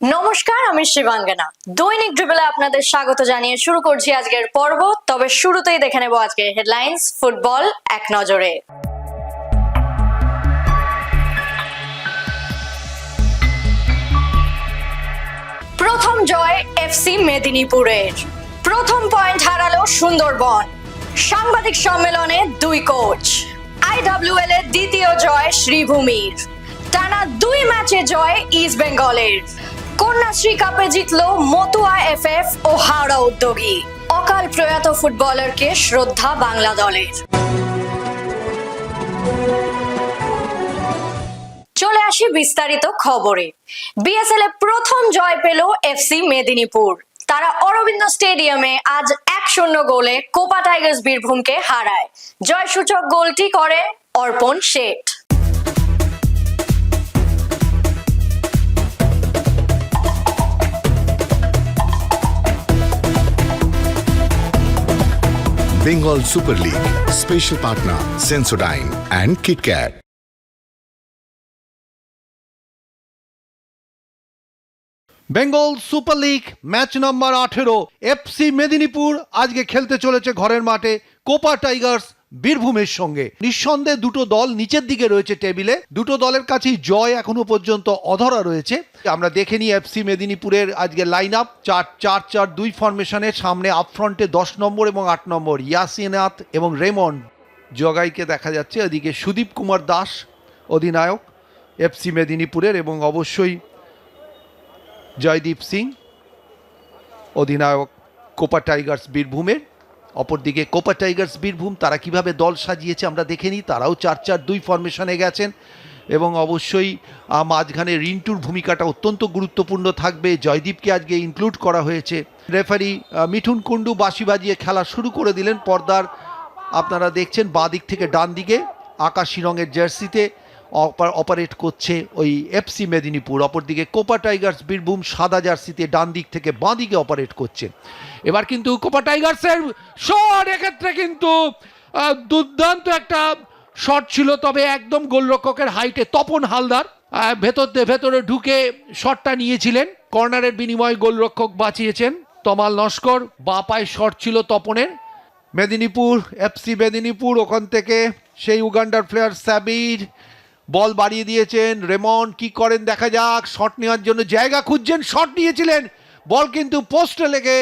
নমস্কার, আমি শিবাঙ্গনা। দৈনিক ড্রিবলে আপনাদের স্বাগত জানিয়ে শুরু করছি আজকের পর্ব। তবে শুরুতেই দেখে নেব আজকের হেডলাইন্স, ফুটবল এক নজরে। প্রথম জয় এফসি মেদিনীপুরের, প্রথম পয়েন্ট হারালো সুন্দরবন। সাংবাদিক সম্মেলনে দুই কোচ। আইডব্লিউএল এর দ্বিতীয় জয় শ্রীভূমির। টানা 2 ম্যাচে জয় ইস্ট বেঙ্গলের। কন্যাশ্রী কাপে জিতল মতুয়া এফএফ ও হাওড়া উদ্যোগী। অকাল প্রয়াত ফুটবলারকে শ্রদ্ধা বাংলা দলের। চলে আসি বিস্তারিত খবরে। বিএসএল এ প্রথম জয় পেল এফসি মেদিনীপুর। তারা অরবিন্দ স্টেডিয়ামে আজ 1-0 গোলে কোপা টাইগার্স বীরভূমকে হারায়। জয়সূচক গোলটি করে অর্পণ Seth. Bengal Super League, special partner Sensodyne and KitKat. Bengal super league match number 18 FC Medinipur আজকে খেলতে চলেছে ঘরের মাঠে কোপা টাইগার্স বীরভূমের সঙ্গে। নিঃসন্দেহে দুটো দল নিচের দিকে রয়েছে টেবিলে, দুটো দলের কাছেই জয় এখনো পর্যন্ত অধরা রয়েছে। আমরা দেখে নিই এফসি মেদিনীপুরের আজকে লাইন আপ। 4-4-2 ফরমেশনের সামনে আপফ্রন্টে 10 নম্বর এবং 8 নম্বর ইয়াসিনাথ এবং রেমন্ড জগাইকে দেখা যাচ্ছে। এদিকে সুদীপ কুমার দাস অধিনায়ক এফসি মেদিনীপুরের, এবং অবশ্যই জয়দীপ সিং অধিনায়ক কোপা টাইগার্স বীরভূমের। অপরদিকে কোপা টাইগার্স বীরভূম তারা কিভাবে দল সাজিয়েছে আমরা দেখে নিই। তারাও 4-4-2 ফরমেশনে গেছেন, এবং অবশ্যই মাঝখানে রিন্টুর ভূমিকাটা অত্যন্ত গুরুত্বপূর্ণ থাকবে। জয়দীপকে আজকে ইনক্লুড করা হয়েছে। রেফারি মিঠুন কুন্ডু বাঁশি বাজিয়ে খেলা শুরু করে দিলেন। পর্দার আপনারা দেখছেন বাঁ দিক থেকে ডান দিকে আকাশি রঙের জার্সিতে অপারেট করছে ওই এফসি মেদিনীপুর। অপরদিকে কোপা টাইগার্স বীরভূম সাদা জার্সিতে ডান দিক থেকে বাঁ দিকে অপারেট করছে। এবার কিন্তু কোপা টাইগার্সের শট, এক্ষেত্রে কিন্তু দুর্দান্ত একটা শট ছিল, তবে একদম গোলরক্ষকের হাইটে তপন হালদার ভেতরে ঢুকে শটটা নিয়েছিলেন। কর্নারের বিনিময়ে গোলরক্ষক বাঁচিয়েছেন তমাল নস্কর। বাঁ পায়ে শট ছিল তপনের। মেদিনীপুর এফসি মেদিনীপুর ওখান থেকে সেই উগান্ডার প্লেয়ার সাবির বল বাড়িয়ে দিয়েছেন। রেমন্ড কি করেন দেখা যাক। শট নেওয়ার জন্য জায়গা খুঁজছেন, শট নিয়েছিলেন, বল কিন্তু পোস্টে লেগে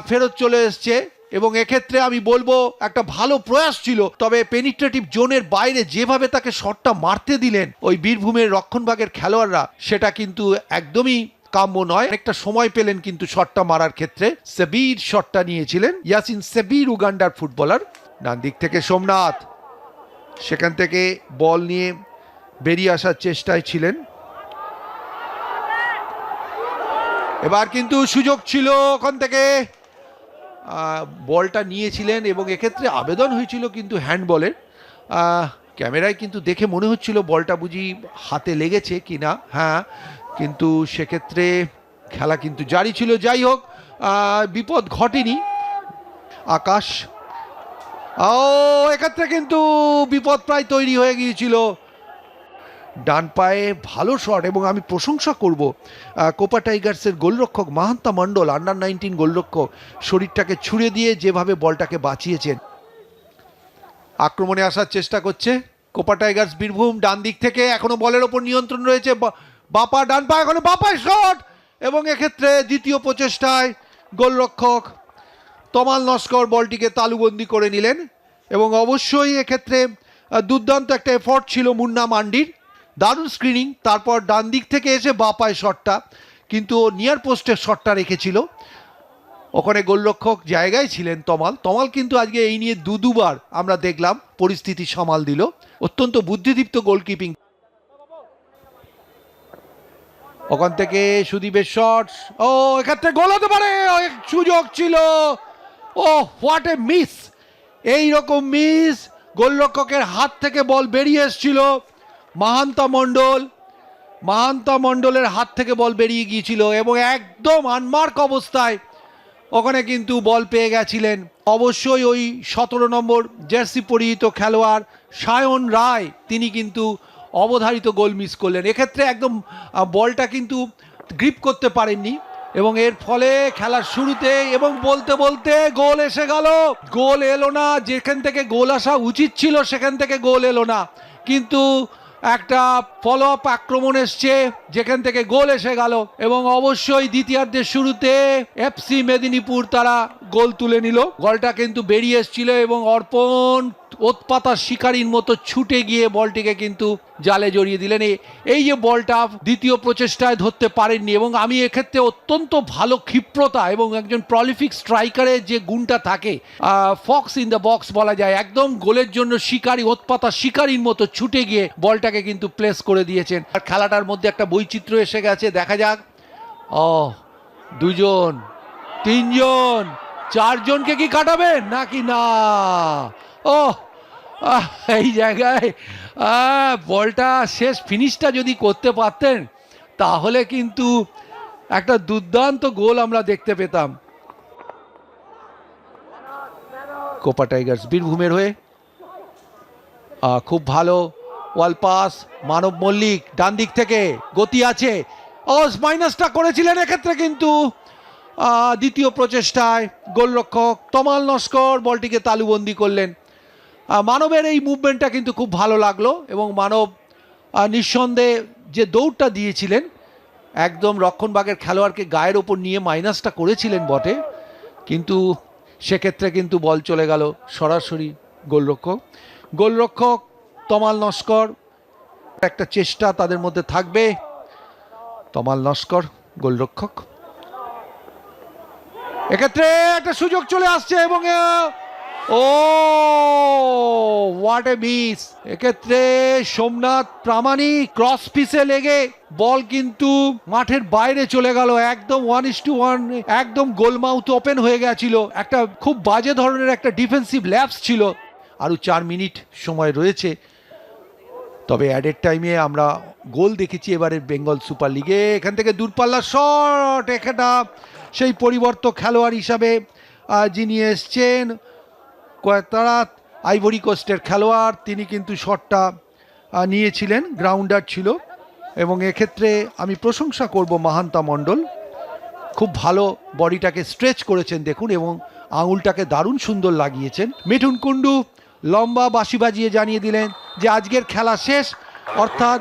ফেরত চলে এসছে। এবং এক্ষেত্রে আমি বলবো একটা ভালো প্রয়াস ছিল, তবে পেনিট্রেটিভ জোনের বাইরে যেভাবে তাকে শটটা মারতে দিলেন ওই বীরভূমের রক্ষণভাগের খেলোয়াড়রা, সেটা কিন্তু একদমই কাম্য নয়। একটা সময় পেলেন কিন্তু শটটা মারার ক্ষেত্রে। সাবির শটটা নিয়েছিলেন, ইয়াসিন সাবির উগান্ডার ফুটবলার। ডান দিক থেকে সোমনাথ সেখান থেকে বল নিয়ে বেরিয়ে আসার চেষ্টায় ছিলেন। এবার কিন্তু সুযোগ ছিল, ওখান থেকে বলটা নিয়েছিলেন এবং এক্ষেত্রে আবেদন হয়েছিল কিন্তু হ্যান্ডবলের। ক্যামেরায় কিন্তু দেখে মনে হচ্ছিল বলটা বুঝি হাতে লেগেছে কিনা। হ্যাঁ, কিন্তু সেক্ষেত্রে খেলা কিন্তু জারি ছিল। যাই হোক, বিপদ ঘটেনি। আকাশ এক্ষেত্রে কিন্তু বিপদ প্রায় তৈরি হয়ে গিয়েছিল। ডান পায়ে ভালো শট, এবং আমি প্রশংসা করব কোপা টাইগার্সের গোলরক্ষক মাহান্তা মণ্ডল, আন্ডার 19 গোলরক্ষক, শরীরটাকে ছুঁড়ে দিয়ে যেভাবে বলটাকে বাঁচিয়েছেন। আক্রমণে আসার চেষ্টা করছে কোপা টাইগার্স বীরভূম। ডান দিক থেকে এখনো বলের ওপর নিয়ন্ত্রণ রয়েছে। বাপা ডান পা, এখনো বাপায় শট, এবং এক্ষেত্রে দ্বিতীয় প্রচেষ্টায় গোলরক্ষক তমাল নস্কর বলটিকে তালুবন্দি করে নিলেন। এবং অবশ্যই এক্ষেত্রে দুর্দান্ত একটা এফর্ট ছিল মুন্না মান্ডির, দারুণ স্ক্রিনিং। তারপর ডান দিক থেকে এসে বাপায় শটটা, কিন্তু নিয়ার পোস্টের শটটা রেখেছিল। ওখানে গোলরক্ষক জায়গায় ছিলেন তমাল কিন্তু আজকে এই নিয়ে দুবার আমরা দেখলাম পরিস্থিতি সামাল দিল। অত্যন্ত বুদ্ধিদীপ্ত গোলকিপিং। ওখান থেকে সুদীপের শট, এক্ষেত্রে গোল হতে পারে, সুযোগ ছিল। What a miss! এইরকম মিস, গোলরক্ষকের হাত থেকে বল বেরিয়ে এসেছিল। মাহান্তা মণ্ডলের হাত থেকে বল বেরিয়ে গিয়েছিল, এবং একদম আনমার্ক অবস্থায় ওখানে কিন্তু বল পেয়ে গেছিলেন। অবশ্যই ওই 17 নম্বর জার্সি পরিহিত খেলোয়াড় সায়ন রায়, তিনি কিন্তু অবধারিত গোল মিস করলেন। এক্ষেত্রে একদম বলটা কিন্তু গ্রিপ করতে পারেননি এবং এর ফলে খেলার শুরুতে এবং বলতে বলতে গোল এসে গেল। গোল এলো না, যেখান থেকে গোল আসা উচিত ছিল সেখান থেকে গোল এলো না, কিন্তু একটা ফলো আপ আক্রমণ এসছে যেখান থেকে গোল এসে গেল এবং অবশ্যই দ্বিতীয়ার্ধের শুরুতে এফসি মেদিনীপুর তারা গোল তুলে নিল। গোলটা কিন্তু বেরিয়ে এসেছিল এবং অর্পণ ওৎপাতা শিকারীর মতো ছুটে গিয়ে বলটিকে কিন্তু জালে জড়িয়ে দিলেন। এই যে বলটা দ্বিতীয় প্রচেষ্টায় ধরতে পারেননি এবং আমি এক্ষেত্রে অত্যন্ত ভালো ক্ষিপ্রতা এবং একজন প্রলিফিক স্ট্রাইকারের যে গুণটা থাকে, ফক্স ইন দ্য বক্স বলা যায়, একদম গোলের জন্য শিকারী, ওৎপাতা শিকারীর মতো ছুটে গিয়ে বলটাকে কিন্তু প্লেস করে দিয়েছেন। আর খেলাটার মধ্যে একটা বৈচিত্র্য এসে গেছে, দেখা যাক। দুজন, তিনজন, চারজনকে কি কাটাবেন নাকি না? এই জায়গায় বলটা শেষ ফিনিশটা যদি করতে পারতেন তাহলে কিন্তু একটা দুর্দান্ত গোল আমরা দেখতে পেতাম। কোপা টাইগার্স বীরভূমের হয়ে খুব ভালো ওয়াল পাস, মানব মল্লিক ডান দিক থেকে, গতি আছে, মাইনাসটা করেছিলেন এক্ষেত্রে, কিন্তু দ্বিতীয় প্রচেষ্টায় গোলরক্ষক তমাল নস্কর বলটিকে তালুবন্দি করলেন। মানবের এই মুভমেন্টটা কিন্তু খুব ভালো লাগলো এবং মানব নিঃসন্দেহে যে দৌড়টা দিয়েছিলেন একদম রক্ষণভাগের খেলোয়াড়কে গায়ের ওপর নিয়ে মাইনাসটা করেছিলেন বটে, কিন্তু সেক্ষেত্রে কিন্তু বল চলে গেল সরাসরি গোলরক্ষক তমাল নস্কর। একটা চেষ্টা তাদের মধ্যে থাকবে। তমাল নস্কর গোলরক্ষক, এক্ষেত্রে একটা সুযোগ চলে আসছে এবং হোয়াট এ মিস! এক্ষেত্রে সোমনাথ প্রামাণিক ক্রস পিসে লেগে বল কিন্তু মাঠের বাইরে চলে গেল, একদম 1:1, একদম গোলমাউথ ওপেন হয়ে গেছিল। একটা খুব বাজে ধরনের একটা ডিফেন্সিভ ল্যাপস ছিল। আরও 4 মিনিট সময় রয়েছে, তবে অ্যাডেড টাইমে আমরা গোল দেখেছি এবারের বেঙ্গল সুপার লিগে। এখান থেকে দূরপাল্লার শট, এখানটা সেই পরিবর্তক খেলোয়াড় হিসাবে যিনি এসছেন তারা আইভরি কোস্টের খেলোয়াড়, তিনি কিন্তু শটটা নিয়েছিলেন, গ্রাউন্ডার ছিল এবং এক্ষেত্রে আমি প্রশংসা করব মাহান্তা মণ্ডল, খুব ভালো বডিটাকে স্ট্রেচ করেছেন দেখুন এবং আঙুলটাকে দারুণ সুন্দর লাগিয়েছেন। মিঠুন কুন্ডু লম্বা বাঁশি বাজিয়ে জানিয়ে দিলেন যে আজকের খেলা শেষ, অর্থাৎ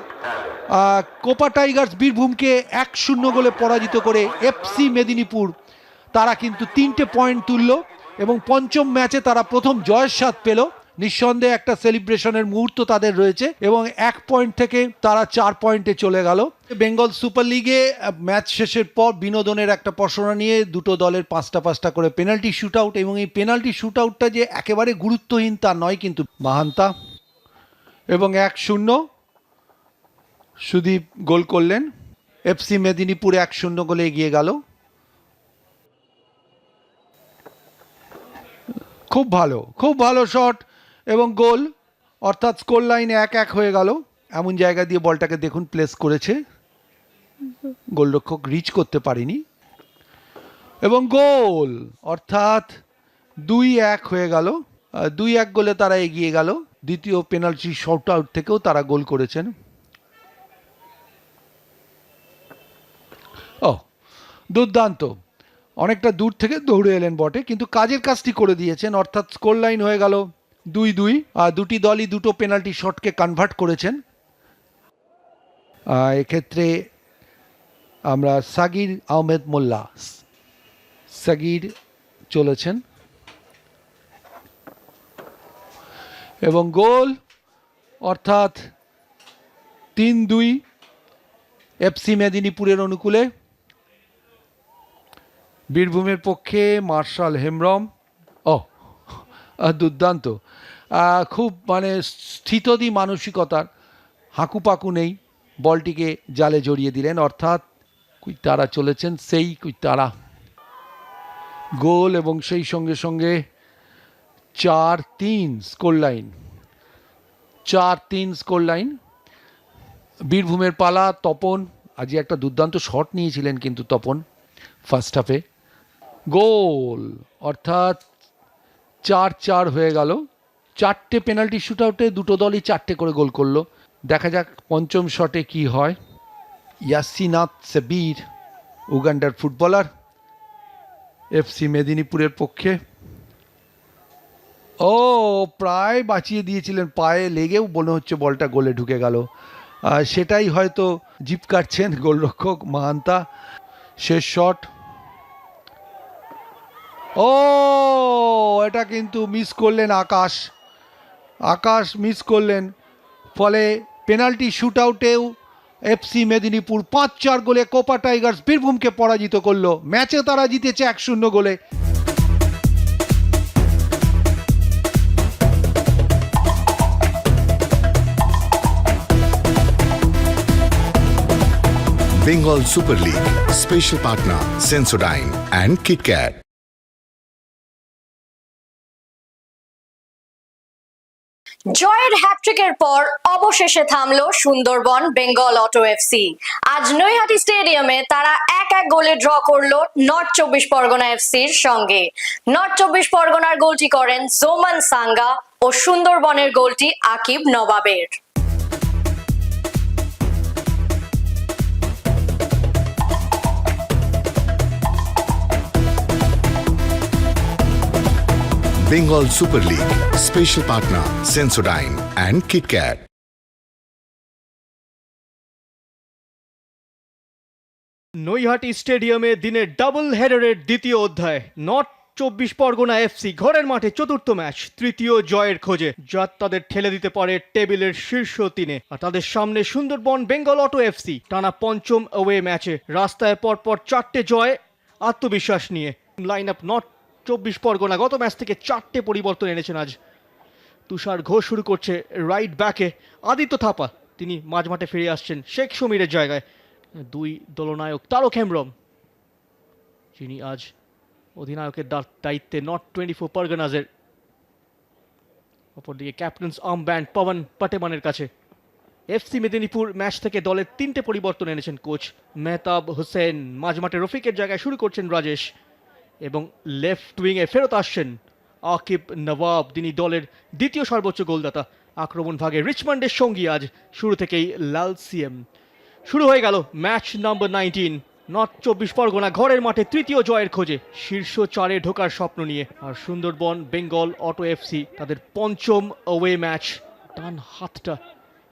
কোপা টাইগার্স বীরভূমকে 1-0 গোলে পরাজিত করে এফসি মেদিনীপুর তারা কিন্তু 3টে পয়েন্ট তুলল এবং পঞ্চম ম্যাচে তারা প্রথম জয়ের স্বাদ পেল। নিঃসন্দেহে একটা সেলিব্রেশনের মুহূর্ত তাদের রয়েছে এবং 1 পয়েন্ট থেকে তারা 4 পয়েন্টে চলে গেল। বেঙ্গল সুপার লিগে ম্যাচ শেষের পর বিনোদনের একটা পসরা নিয়ে দুটো দলের 5টা করে পেনাল্টি শুট আউট, এবং এই পেনাল্টি শুট আউটটা যে একেবারে গুরুত্বহীন তা নয়, কিন্তু মাহান্তা এবং 1-0 সুদীপ গোল করলেন। এফসি মেদিনীপুর 1-0 গোলে এগিয়ে গেল। খুব ভালো শট এবং গোল, অর্থাৎ স্কোর লাইনে 1-1 হয়ে গেল। এমন জায়গা দিয়ে বলটাকে দেখুন প্লেস করেছে, গোলরক্ষক রিচ করতে পারেনি এবং গোল, অর্থাৎ 2-1 হয়ে গেল। 2-1 গোলে তারা এগিয়ে গেল। দ্বিতীয় পেনাল্টি শট আউট থেকেও তারা গোল করেছেন। দুর্দান্ত, অনেকটা দূর থেকে দৌড়ে এলেন বটে, কিন্তু কাজের কাজটি করে দিয়েছেন, অর্থাৎ স্কোর লাইন হয়ে গেল 2-2। দুটি দলই দুটো পেনাল্টি শটকে কনভার্ট করেছেন। এক্ষেত্রে আমরা সাগির আহমেদ মোল্লা, সাগির চলেছেন এবং গোল, অর্থাৎ 3-2 এফসি মেদিনীপুরের অনুকূলে। বীরভূমের পক্ষে মার্শাল হেমব্রম, দুর্দান্ত, খুব মানে স্থিতদি মানসিকতার, হাঁকুপাকু নেই, বলটিকে জালে জড়িয়ে দিলেন, অর্থাৎ কুইতারা চলেছেন, সেই কুইতারা গোল এবং সেই সঙ্গে সঙ্গে 4-3 স্কোর লাইন। 4-3 score line. বীরভূমের পালা। তপন আজকে একটা দুর্দান্ত শট নিয়েছিলেন কিন্তু তপন ফার্স্ট হাফে। গোল, অর্থাৎ 4-4 হয়ে গেল। 4টে পেনাল্টি শুট আউটে দুটো দলই 4টে করে গোল করলো। দেখা যাক পঞ্চম শটে কি হয়। ইয়াসিনাথ সাবির উগান্ডার ফুটবলার এফসি মেদিনীপুরের পক্ষে। ও প্রায় বাঁচিয়ে দিয়েছিলেন, পায়ে লেগেও মনে হচ্ছে বলটা গোলে ঢুকে গেল। সেটাই হয়তো জিপ কাটছেন গোলরক্ষক মাহান্তা। শেষ শট, ও এটা কিন্তু মিস করলেন আকাশ মিস করলেন, ফলে পেনাল্টি শুট আউটেও এফসি মেদিনীপুর 5-4 গোলে কোপা টাইগার্স বীরভূমকে পরাজিত করলো। ম্যাচে তারা জিতেছে 1-0 গোলে। Bengal Super League, special partner Sensodyne and KitKat. জয়ের হ্যাটট্রিকের পর অবশেষে থামলো সুন্দরবন বেঙ্গল অটো এফসি। আজ নৈহাটি স্টেডিয়ামে তারা 1-1 গোলে ড্র করলো নর্থ 24 পরগনা এফসির সঙ্গে। নর্থ 24 পরগনার গোলটি করেন জোমান সাঙ্গা ও সুন্দরবনের গোলটি আকিব নবাবের। Bengal Super League, special partner Sensodyne and KitKat. Naihati স্টেডিয়ামে দিনের ডাবল হেডারের দ্বিতীয় অধ্যায়। নর্থ 24 পরগনা এফসি ঘরের মাঠে চতুর্থ ম্যাচ, তৃতীয় জয়ের খোঁজে, যা তাদের ঠেলে দিতে পারে টেবিলের শীর্ষ 3-এ। আর তাদের সামনে সুন্দরবন বেঙ্গল অটো এফসি টানা 5ম অ্যাওয়ে ম্যাচে। রাস্তায় পরপর 4টে জয়, আত্মবিশ্বাস নিয়ে লাইন আপ নর্থ 24 পরগনা গত ম্যাচ থেকে 4টে পরিবর্তন এনেছেন আজ। তুষার ঘোষ শুরু করছে রাইট ব্যাকে, আদিত্য থাপা তিনি মাঝমাঠে ফিরে আসছেন শেখ সমীরের জায়গায়। 2 দলনায়ক তারক হেমব্রম, যিনি আজ অধিনায়কের দায়িত্বে নর্থ 24 পরগনাজের। অপরদিকে ক্যাপ্টেন্স আর্মব্যান্ড পবন পাটেমানের কাছে। এফসি মেদিনীপুর ম্যাচ থেকে দলের 3টে পরিবর্তন এনেছেন কোচ মেহতাব হোসেন। মাঝমাঠে রফিকের জায়গায় শুরু করছেন রাজেশ, এবং লেফট উইংয়ে ফেরত আসছেন আকিব নবাব, তিনি দলের দ্বিতীয় সর্বোচ্চ গোলদাতা। আক্রমণ ভাগে রিচমন্ডের সঙ্গী আজ শুরু থেকেই লাল সিএম। শুরু হয়ে গেল ম্যাচ নাম্বার 19। নর্থ 24 পরগনা ঘরের মাঠে তৃতীয় জয়ের খোঁজে, শীর্ষ 4-এ ঢোকার স্বপ্ন নিয়ে। আর সুন্দরবন বেঙ্গল অটো এফসি তাদের 5ম অ্যাওয়ে ম্যাচ। ডান হাতটা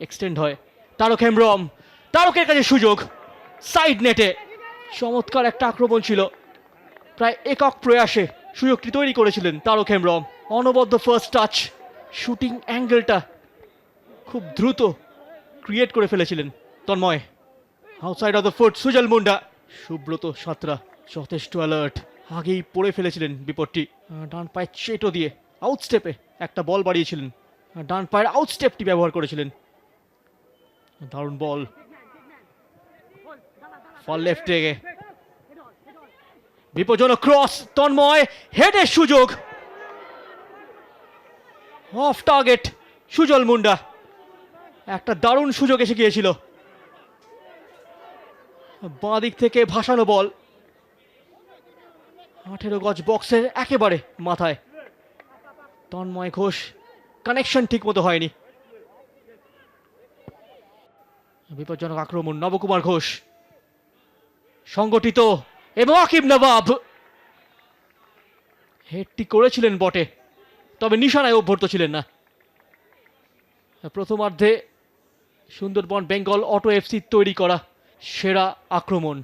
এক্সটেন্ড হয়, তারক হেমব্রম, তারকের কাছে সুযোগ, সাইড নেটে চমৎকার একটা আক্রমণ ছিল। প্রায় একক প্রয়াসে সুযোগটি তৈরি করেছিলেন তারক হেমব্রম। অনবদ্য ফার্স্ট টাচ, শুটিং অ্যাঙ্গেলটা খুব দ্রুত ক্রিয়েট করে ফেলেছিলেন Tanmoy. Outside of the foot Sujal Munda, Subrata Santra যথেষ্ট অ্যালার্ট, আগেই পড়ে ফেলেছিলেন বিপদটি। ডান পায়ের চেটো দিয়ে আউটস্টেপে একটা বল বাড়িয়েছিলেন, ডান পায়ের আউটস্টেপটি ব্যবহার করেছিলেন। দারুণ বল, ফল লেফটে, বিপজ্জনক ক্রস, তন্ময় হেডের সুযোগ, অফ টার্গেট সুজল মুন্ডা। একটা দারুণ সুযোগ এসে গিয়েছিল, বাঁ দিক থেকে ভাসানো বল 18 গজ বক্সের একেবারে মাথায়। তন্ময় ঘোষ, কানেকশন ঠিক মতো হয়নি। বিপজ্জনক আক্রমণ, নবকুমার ঘোষ সংগঠিত, এবং আকিব নবাব হেডটি করেছিলেন বটে, তবে নিশানায় অভ্যর্থ ছিলেন না। প্রথমার্ধে সুন্দরবন বেঙ্গল অটো এফসি তৈরি করা সেরা আক্রমণ।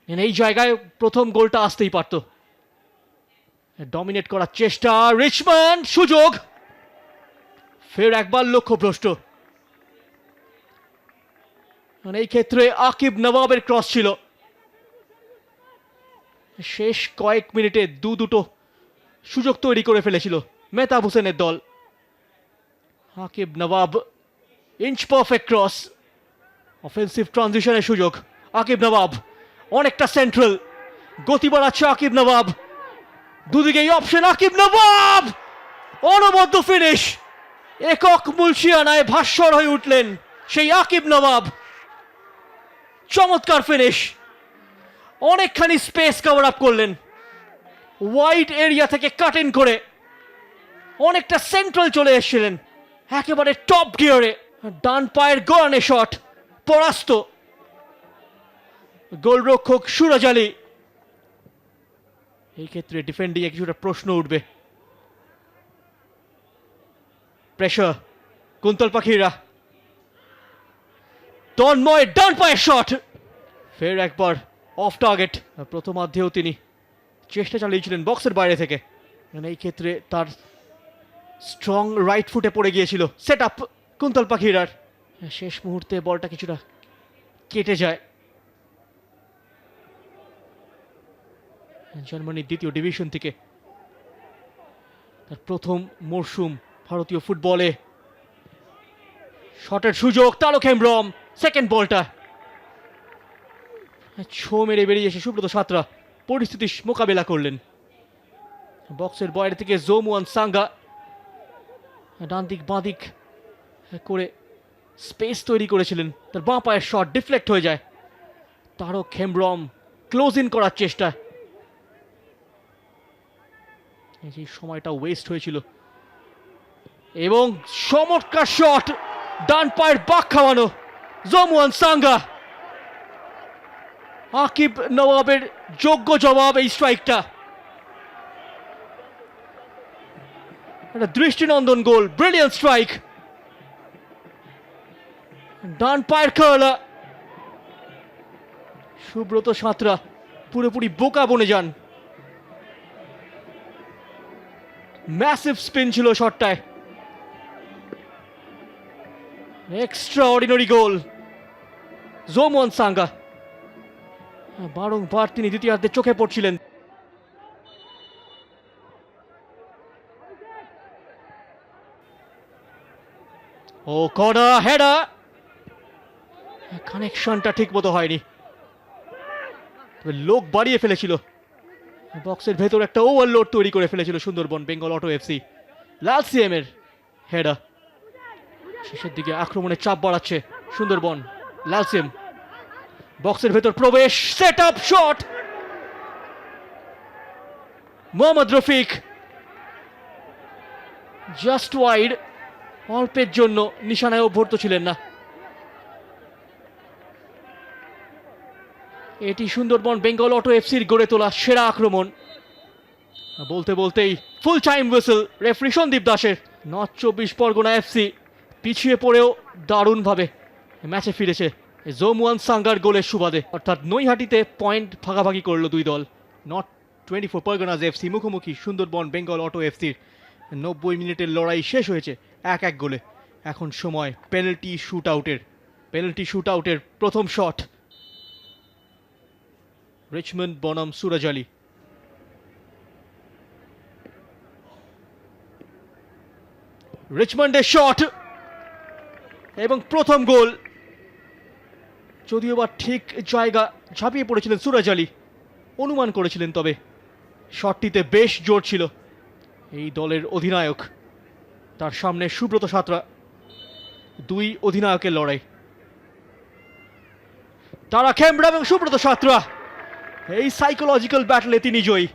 এই জায়গায় প্রথম গোলটা আসতেই পারত। ডমিনেট করার চেষ্টা, রিচমন্ড, সুযোগ, ফের একবার লক্ষ্যভ্রষ্ট। এই ক্ষেত্রে আকিব নবাবের ক্রস ছিল। শেষ কয়েক মিনিটে দুটো সুযোগ তৈরি করে ফেলেছিল মেহতাব হোসেনের দল। আকিব নবাব, ইঞ্চ পারফেক্ট ক্রস, অফেন্সিভ ট্রানজিশনের সুযোগ। আকিব নবাব অনেকটা সেন্ট্রাল, গতি বাড়াচ্ছে আকিব নবাব, দুদিকেই অপশন। আকিব নবাব অনবদ্য ফিনিশ, একক মুলশিয়ানায় ভাস্বর হয়ে উঠলেন সেই আকিব নবাব। চমৎকার ফিনিশ, অনেকখানি স্পেস কভার আপ করলেন, ওয়াইড এরিয়া থেকে কাট ইন করে অনেকটা সেন্ট্রাল চলে এসেছিলেন, একেবারে টপ গিয়ারে। ডান পায়ের গড়ানে শট, পরাস্ত। গোলরক্ষক সুরজ আলী। এই ক্ষেত্রে ডিফেন্ডিং এ কিছুটা প্রশ্ন উঠবে। প্রেশার কুন্তল পাখিরা, তন্ময় ডান পায়ের শট, ফের একবার অফ টার্গেট। প্রথমার্ধেও তিনি চেষ্টা চালিয়েছিলেন বক্সের বাইরে থেকে, এই ক্ষেত্রে তার স্ট্রং রাইট ফুটে পড়ে গিয়েছিল। সেট আপ কুন্তল পাখিরার, শেষ মুহূর্তে বলটা কিছুটা কেটে যায়। জার্মানির দ্বিতীয় ডিভিশন থেকে তার প্রথম মরশুম ভারতীয় ফুটবলে। শটের সুযোগ, তারক হেমব্রম, সেকেন্ড বলটা ছো মেরে বেরিয়ে এসে সুব্রত সাঁতরা পরিস্থিতির মোকাবেলা করলেন। বক্সের বাইরে থেকে জোমুয়ান সাঙ্গা ডান দিক বাঁ দিক করে স্পেস তৈরি করেছিলেন, তার বাঁ পায়ের শট ডিফ্লেক্ট হয়ে যায়। তারক হেমব্রম ক্লোজ ইন করার চেষ্টা, এই সময়টা ওয়েস্ট হয়েছিল। এবং চমৎকার শট, ডান পায়ের বাঁক খাওয়ানো জোমুয়ান সাঙ্গা। আকিব নওয়াবের যোগ্য জবাব এই স্ট্রাইকটা। একটা দৃষ্টিনন্দন গোল, ব্রিলিয়ান্ট স্ট্রাইক। ডান পায়ের খেলা, সুব্রত সাঁতরা পুরোপুরি বোকা বনে যান। ম্যাসিভ স্পিন ছিল শটটায়, এক্সট্রা অর্ডিনারি গোল জোমুয়ান সাঙ্গা। বারংবার তিনি দ্বিতীয়ার্ধে চোখে পড়ছিলেন। ও কড়া হেডা, কানেকশনটা ঠিক মতো হয়নি, লোক বাড়িয়ে ফেলেছিল। বক্সের ভেতর একটা ওভারলোড তৈরি করে ফেলেছিল সুন্দরবন বেঙ্গল অটো এফসি। লালসিএম এর হেডা, শেষের দিকে আক্রমণের চাপ বাড়াচ্ছে সুন্দরবন। লালসিএম বক্সের ভেতর প্রবেশ, set up shot, Mohammad Rafiq just wide, অল্পের জন্য নিশানায় অভ্যর্ত ছিলেন না। এটি সুন্দরবন বেঙ্গল অটো এফসির গড়ে তোলা সেরা আক্রমণ। বলতে বলতেই full time whistle referee Sandip দাসের। নর্থ 24 পরগনা এফসি পিছিয়ে পড়েও দারুণভাবে ম্যাচে ফিরেছে জোমুয়ান সাঙ্গার গোলের সুবাদে। অর্থাৎ নৈহাটিতে পয়েন্ট ভাগাভাগি করলো দুই দল। নর্থ 24 পরগনাজ এফসি মুখোমুখি সুন্দরবন বেঙ্গল অটো এফসির। 90 মিনিটের লড়াই শেষ হয়েছে 1-1 গোলে। এখন সময় পেনাল্টি শুট আউটের প্রথম শট, রিচমন্ড বনাম সুরজ আলী। রিচমন্ডের শট এবং প্রথম গোল। যদিও বা ঠিক জায়গা ঝাঁপিয়ে পড়েছিলেন সুরজ আলী, অনুমান করেছিলেন, তবে শটটিতে বেশ জোর ছিল এই দলের অধিনায়ক। তার সামনে সুব্রত সাঁতরা, দুই অধিনায়কের লড়াই। তারা খেমরা এবং সুব্রত সাঁতরা, এই সাইকোলজিক্যাল ব্যাটলে তিনি জয়ী।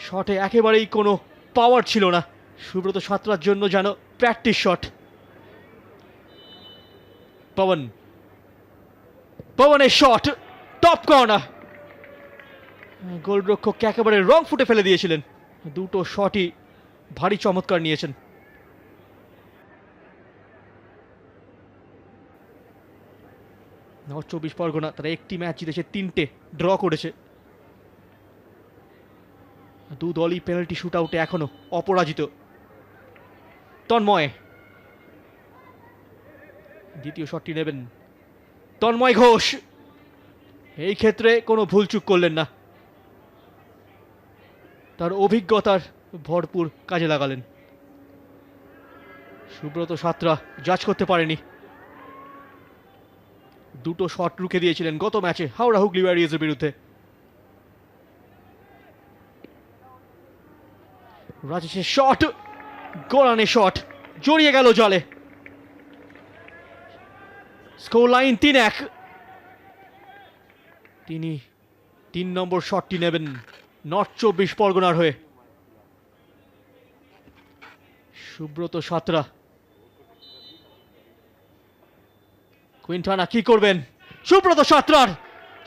শটে একেবারেই কোনো পাওয়ার ছিল না, সুব্রত সাঁতরার জন্য যেন প্র্যাকটিস শট। পবনের শট, টপ কর্নার, গোলরক্ষক একেবারে রং ফুটে ফেলে দিয়েছিলেন। দুটো শটই ভারী চমৎকার নিয়েছেন। নর্থ 24 পরগনা তারা একটি ম্যাচ জিতেছে, 3টে ড্র করেছে। দু দলই পেনাল্টি শুট আউটে এখনো অপরাজিত। তন্ময় দ্বিতীয় শটটি নেবেন, তন্ময় ঘোষ এই ক্ষেত্রে কোনো ভুলচুক করলেন না, তার অভিজ্ঞতার ভরপুর কাজে লাগালেন। সুব্রত সাঁতরা জাজ করতে পারেনি, দুটো শট রুখে দিয়েছিলেন গত ম্যাচে হাওড়া হুগলি ওয়ারিয়র্সের বিরুদ্ধে। রাজেশের শট, গোরানের শট জড়িয়ে গেল জালে। Score line 3-1। তিনি 3 নম্বর শটটি নেবেন নর্থ 24 পরগনার হয়ে। সুব্রত সাঁতরা, কুইন্টানা কি করবেন? সুব্রত সাঁতরার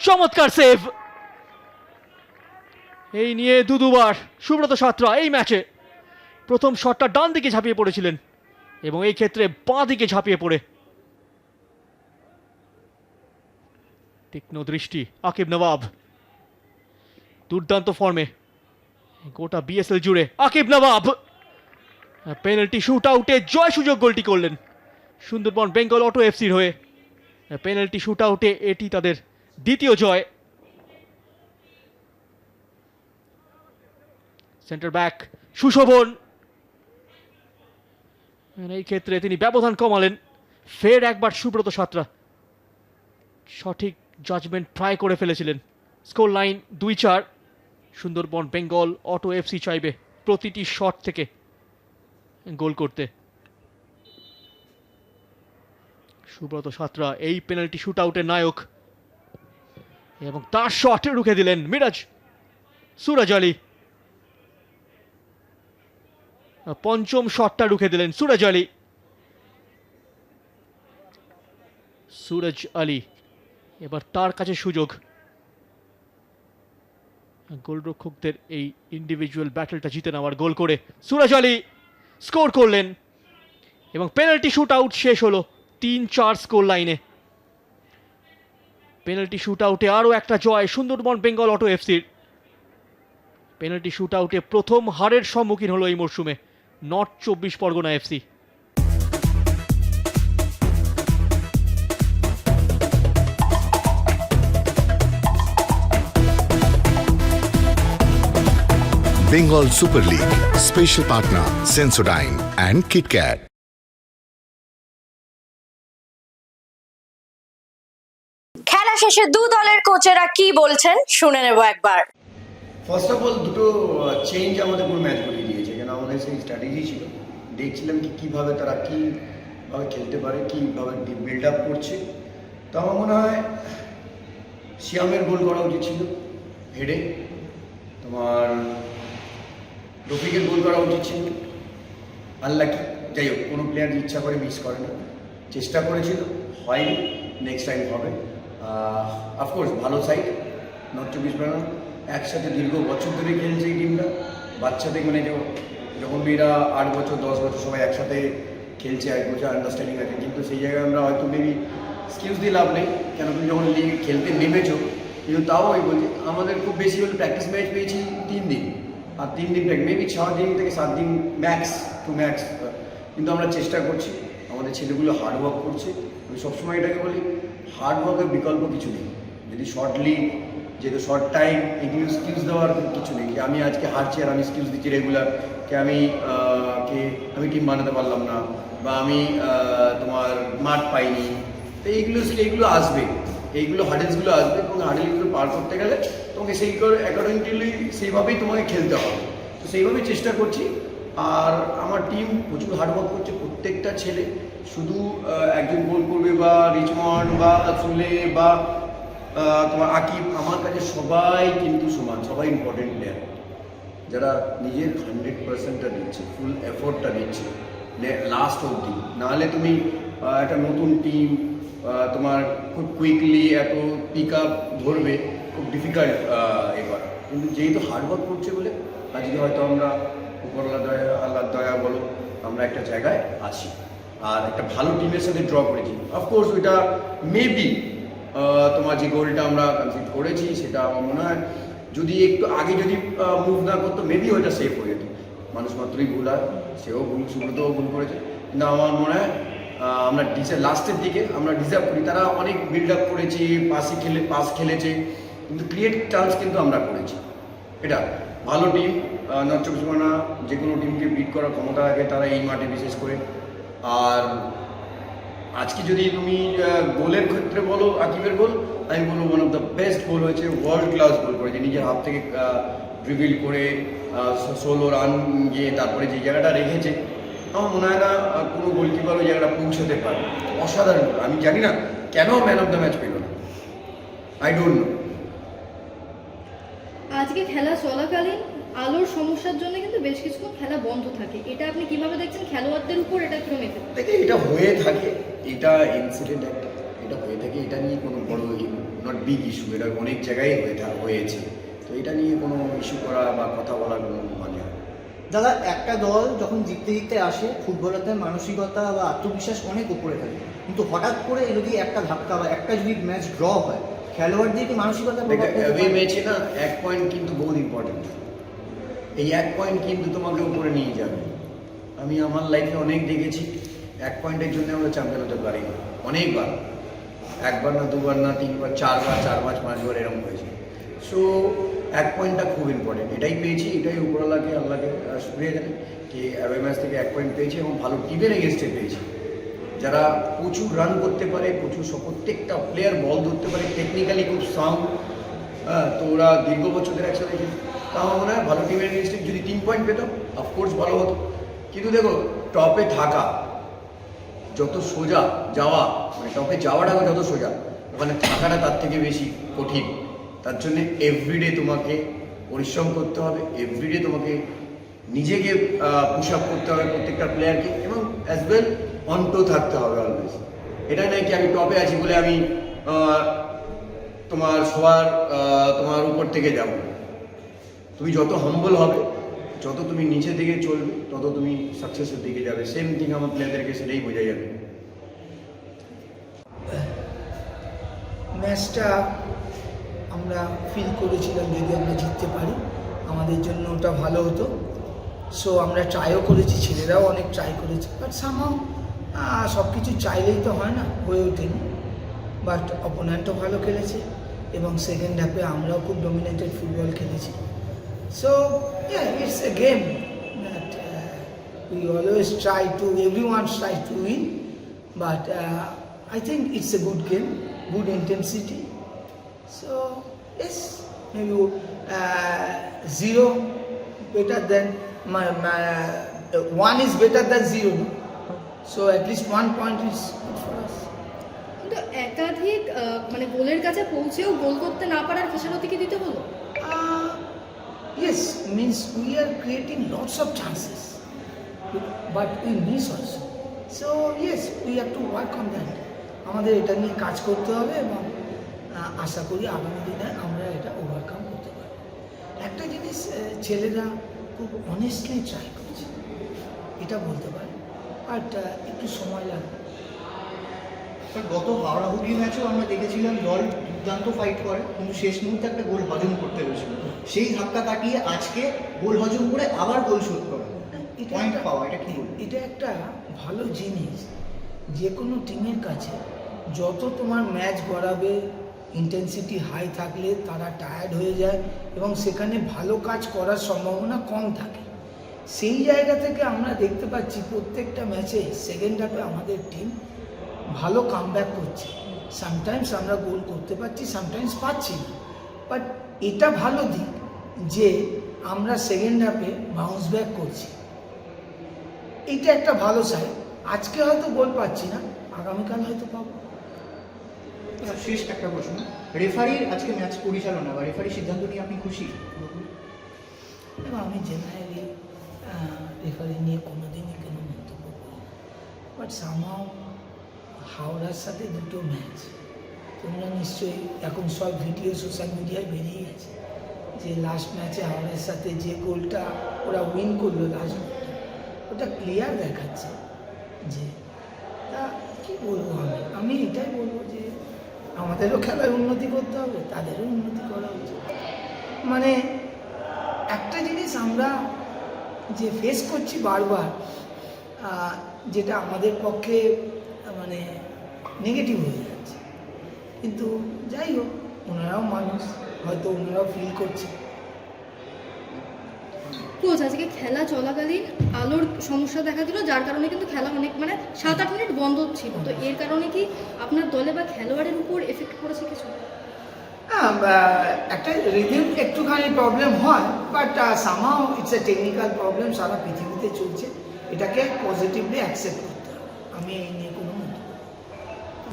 চমৎকার সেভ। এই নিয়ে দুবার সুব্রত সাঁতরা এই ম্যাচে প্রথম শটটা ডান দিকে ঝাঁপিয়ে পড়েছিলেন এবং এই ক্ষেত্রে বাঁ দিকে ঝাঁপিয়ে পড়ে তীক্ষ্ণ দৃষ্টি আকিব নবাব, দুর্দান্ত ফর্মে গোটা বিএসএল জুড়ে আকিব নবাব পেনাল্টি শুট আউটে জয় সুযোগ গোলটি করলেন সুন্দরবন বেঙ্গল অটো এফসির হয়ে। পেনাল্টি শুট আউটে এটি তাদের দ্বিতীয় জয়। সেন্টার ব্যাক সুশোভন, এই ক্ষেত্রে তিনি ব্যবধান কমালেন। ফের একবার সুব্রত সাঁতরা সঠিক জাজমেন্ট ট্রাই করে ফেলেছিলেন। Score line 2-4। Sundarban Bengal auto FC চাইবে প্রতিটি শট থেকে গোল করতে। সুব্রত সাঁতরা এই পেনাল্টি শুট আউটের নায়ক এবং তার শট রুখে দিলেন মিরাজ সুরাজ আলী। পঞ্চম শটটা রুখে দিলেন সুরাজ আলী। সুরজ আলী এবার তার কাছে সুযোগ গোলরক্ষকদের এই ইন্ডিভিজুয়াল ব্যাটলটা জিতে নেওয়ার। গোল করে সুরজ আলী স্কোর করলেন এবং পেনাল্টি শুট আউট শেষ হলো 3-4 স্কোর লাইনে। পেনাল্টি শুট আউটে আরও একটা জয় সুন্দরবন বেঙ্গল অটো এফসির। পেনাল্টি শুট আউটে প্রথম হারের সম্মুখীন হলো এই মরশুমে north 24 Pargana FC. Bengal Super League. Special partner Sensodyne and KitKat. খেলা শেষে দু দলের কোচেরা কি বলছেন শুনে নেব একবার। ফার্স্ট অফ অল দুটো চেঞ্জ আমাদের পুরো ম্যাচ করিয়ে দিয়েছে, কেন আমাদের সেই স্ট্র্যাটেজি ছিল, দেখছিলাম কি কীভাবে তারা কীভাবে খেলতে পারে, কীভাবে বিল্ড আপ করছে। তো আমার মনে হয় শিয়ামের গোল করা উচিত ছিল হেডে, তোমার রফিকের গোল করা উচিত ছিল, আনলাকি। যাই হোক, কোনো প্লেয়ার ইচ্ছা করে মিস করে না, চেষ্টা করেছিল, হয়নি, নেক্সট টাইম হবে। অফকোর্স ভালো সাইড নর্থ 24 পরগনা, একসাথে দীর্ঘ বছর ধরে খেলছে এই টিমটা। বাচ্চা থেকে মানে যখন মেয়েরা 8 বছর 10 বছর সবাই একসাথে খেলছে, 1 বছর আন্ডারস্ট্যান্ডিং আছে, কিন্তু সেই জায়গায় আমরা হয়তো মেবি স্কিলস দিয়ে লাভ নেই, কেন তুমি যখন লিগে খেলতে নেমেছো। কিন্তু তাও ওই বলছি, আমাদের খুব বেশি হলে প্র্যাকটিস ম্যাচ পেয়েছি 3 দিন, আর 3 দিন মেবি 6 দিন থেকে 7 দিন ম্যাক্স টু ম্যাক্স। কিন্তু আমরা চেষ্টা করছি, আমাদের ছেলেগুলো হার্ডওয়ার্ক করছে। আমি সবসময় এটাকে বলি, হার্ডওয়ার্কের বিকল্প কিছু নেই। যদি শর্টলি, যেহেতু শর্ট টাইম, এগুলো স্কিলস দেওয়ার কিছু নেই। আমি আজকে হারছি আর আমি স্কিলস দিচ্ছি রেগুলার, আমি টিম বানাতে পারলাম না, বা আমি তোমার মাঠ পাইনি। তো এইগুলো আসবে, এইগুলো হার্ডেলসগুলো আসবে, এবং হার্ডেলগুলো পার করতে গেলে তোমাকে সেই অ্যাকর্ডিংলি সেইভাবেই তোমাকে খেলতে হবে। তো সেইভাবেই চেষ্টা করছি। আর আমার টিম প্রচুর হার্ডওয়ার্ক করছে, প্রত্যেকটা ছেলে। শুধু একজন গোল করবে বা রিচমন্ড বা সুলে বা তোমার আকিব, আমার কাছে সবাই কিন্তু সমান, সবাই ইম্পর্টেন্ট প্লেয়ার, যারা নিজের 100%টা দিচ্ছে, ফুল এফোর্টটা দিচ্ছে লাস্ট অবধি। নাহলে তুমি একটা নতুন টিম তোমার খুব কুইকলি এত পিক আপ ধরবে, খুব ডিফিকাল্ট এবার। কিন্তু যেহেতু হার্ডওয়ার্ক করছে বলে আজকে হয়তো আমরা আল্লাহর দয়া বলো, আমরা একটা জায়গায় আছি আর একটা ভালো টিমের সাথে ড্র করেছি। অফকোর্স ওইটা মেবি তোমার যে গোলটা আমরা কনসিড করেছি, সেটা আমার মনে হয় যদি একটু আগে যদি মুভ না করতো, মেবি ওইটা সেফ হয়ে যেত। মানুষ মাত্রই ভুল হয়, সেও ভুল, সুব্রতও ভুল করেছে। কিন্তু আমার মনে হয় আমরা লাস্টের দিকে আমরা ডিজার্ভ করি। তারা অনেক বিল্ড আপ করেছে, পাস খেলেছে, কিন্তু ক্রিয়েট চান্স কিন্তু আমরা করেছি। এটা ভালো টিম, নর্থ 24 পরগনা যে কোনো টিমকে বিট করার ক্ষমতা রাখে তারা এই মাঠে, বিশেষ করে। আর আজকে যদি তুমি গোলের ক্ষেত্রে বলো, আকিবের গোল, আমি বলবো ওয়ান অফ দ্য বেস্ট গোল হয়েছে, ওয়ার্ল্ড ক্লাস গোল করেছে, নিজের হাত থেকে ড্রিবল করে 16 রান গিয়ে তারপরে যে জায়গাটা রেখেছে, আমার মনে হয় না কোনো গোলকিপার ওই জায়গাটা পৌঁছতে পারে। অসাধারণ। আমি জানি না কেন ম্যান অফ দ্য ম্যাচ পেল না, আই ডোন্ট নো। আজকে খেলা চলাকালীন আলোর সমস্যার জন্য কিন্তু বেশ কিছুক্ষণ খেলা বন্ধ থাকে, এটা আপনি কিভাবে দেখছেন? খেলোয়াড়দের উপর এটা কিরকম এফেক্ট? দেখে এটা হয়ে থাকে, এটা ইনসিডেন্ট একটা, এটা হয়ে থাকে, এটা নিয়ে কোনো বড় নট বিগ ইস্যু, এটা অনেক জায়গায় হয়েছে, তো এটা নিয়ে কোনো ইস্যু করা বা কথা বলার কোনো মানে হয় না। দাদা, একটা দল যখন জিততে জিততে আসে, ফুটবলারদের মানসিকতা বা আত্মবিশ্বাস অনেক উপরে থাকে, কিন্তু হঠাৎ করে যদি একটা ধাক্কা বা একটা যদি ম্যাচ ড্র হয়, খেলোয়াড়দের কি মানসিকতা অ্যাওয়ে ম্যাচে না 1 পয়েন্ট কিন্তু বহুত ইম্পর্টেন্ট। এই 1 পয়েন্ট কিন্তু তোমাকে উপরে নিয়ে যাবে। আমি আমার লাইফে অনেক দেখেছি 1 পয়েন্টের জন্য আমরা চ্যাম্পিয়ন হতে পারি না, অনেকবার, একবার না, দুবার না, তিনবার, চারবার 5বার এরকম হয়েছে। সো 1 পয়েন্টটা খুব ইম্পর্টেন্ট, এটাই পেয়েছি, এটাই উপরওয়ালাকে আল্লাহকে শুক্রিয়া জানাই যে অ্যাওয়ে ম্যাচ থেকে 1 পয়েন্ট পেয়েছি এবং ভালো টিমের এগেনস্টে পেয়েছি, যারা প্রচুর রান করতে পারে, প্রত্যেকটা প্লেয়ার বল ধরতে পারে, টেকনিক্যালি খুব সাউন্ড। তো ওরা দীর্ঘ বছরের একসাথে, তা আমার মনে হয় ভালো টিমের এগেনস্টে যদি 3 পয়েন্ট পেতাম অফকোর্স ভালো হতো। কিন্তু দেখো, টপে থাকা যত সোজা যাওয়া, মানে টপে যাওয়াটা যত সোজা, ওখানে থাকাটা তার থেকে বেশি কঠিন। তার জন্য এভরিডে তোমাকে পরিশ্রম করতে হবে, এভরিডে তোমাকে নিজেকে পুশ আপ করতে হবে, প্রত্যেকটা প্লেয়ারকে, এবং অ্যাজ ওয়েল অন টো থাকতে হবে অলওয়েজ। এটা নয় কি আমি টপে আছি বলে আমি তোমার উপর থেকে যাব। তুমি যত হাম্বল হবে, যত তুমি নিচে দিকে চলবে, তত তুমি সাকসেসের দিকে যাবে। সেম থিং আমার প্লেয়ারদেরকে সেটাই বোঝা যাবে। ম্যাচটা আমরা ফিল করেছিলাম যদি আমরা জিততে পারি আমাদের জন্য ওটা ভালো হতো। সো আমরা ট্রাইও করেছি, ছেলেরাও অনেক ট্রাই করেছে, বাট সামহাও সব কিছু চাইলেই তো হয় না, হয়ে ওঠেনি। বাট অপোনেন্টও ভালো খেলেছে এবং সেকেন্ড হাফে আমরাও খুব ডমিনেটেড ফুটবল খেলেছি। So it's a game that we always try to, everyone tries to win, but I think it's a good game, good intensity. So yes, maybe 0 better than 1 is better than 0. So at least 1 point is good for us. কিন্তু একাধিক মানে গোলের কাছে পৌঁছেও গোল করতে না পারার খেসারতি কি দিতে হলো? Yes, means we are creating lots of chances, but we miss also. So yes, we have to work on that. আমাদের এটা নিয়ে কাজ করতে হবে এবং আশা করি আগামী দিনে আমরা এটা ওভারকাম করতে পারব। একটা জিনিস ছেলেরা খুব অনেস্টলি ট্রাই করছে, এটা বলতে পারি, বাট একটু সময় লাগবে। গত হাওড়া হুগলি ম্যাচেও আমরা দেখেছিলাম দল দুর্দান্ত ফাইট করে, কিন্তু শেষ মুহূর্তে একটা গোল হজম করতে হয়েছিল। সেই ধাক্কা কাটিয়ে আজকে গোল হজম করে আবার গোল শোধ করা, পয়েন্ট পাওয়া, এটা কি বলবো? এটা একটা ভালো জিনিস। যে কোনো টিমের কাছে যত তোমার ম্যাচ গড়াবে, ইন্টেন্সিটি হাই থাকলে তারা টায়ার্ড হয়ে যায় এবং সেখানে ভালো কাজ করার সম্ভাবনা কম থাকে। সেই জায়গা থেকে আমরা দেখতে পাচ্ছি প্রত্যেকটা ম্যাচে সেকেন্ড হাফে আমাদের টিম ভালো কামব্যাক করছে। সামটাইমস আমরা গোল করতে পারছি, সামটাইমস পাচ্ছি না, বাট এটা ভালো দিক যে আমরা সেকেন্ড হাফে বাউন্স ব্যাক করছি, এইটা একটা ভালো সাইড। আজকে হয়তো গোল পাচ্ছি না, আগামীকাল হয়তো পাবো। শেষ একটা প্রশ্ন, রেফারির আজকে ম্যাচ পরিচালনা বা রেফারির সিদ্ধান্ত নিয়ে আপনি খুশি? এবং আমি জেনারেলি রেফারি নিয়ে কোনোদিনই কোনো মন্তব্য করি, বাট সামহাও হাওড়ার সাথে দুটো ম্যাচ, তোমরা নিশ্চয়ই এখন সব ভিডিও সোশ্যাল মিডিয়ায় বেরিয়ে গেছে যে লাস্ট ম্যাচে হাওড়ার সাথে যে গোলটা ওরা উইন করলো, লাস্ট গোলটা, ওটা ক্লিয়ার দেখাচ্ছে যে, তা কী বলবো, আমি এটাই বলবো যে আমাদেরও খেলায় উন্নতি করতে হবে, তাদেরও উন্নতি করা উচিত। মানে একটা জিনিস আমরা যে ফেস করছি বারবার, যেটা আমাদের পক্ষে মানে নেগেটিভ হয়ে যাচ্ছে, কিন্তু যাই হোক, ওনারাও মানুষ, হয়তো ওনারাও ফিল করছে। কোচ, আজকে খেলা চলাকালীন আলোর সমস্যা দেখা দিল, যার কারণে কিন্তু খেলা অনেক 7-8 মিনিট বন্ধ ছিল। তো এর কারণে কি আপনার দলে বা খেলোয়াড়ের উপর এফেক্ট পড়েছে কিছু? একটা রিদিম একটুখানি প্রবলেম হয়, but somehow it's a technical problem, সারা পৃথিবীতে চলছে, এটাকে পজিটিভলি অ্যাকসেপ্ট করতে হবে। আমি এই নিয়ে কোনো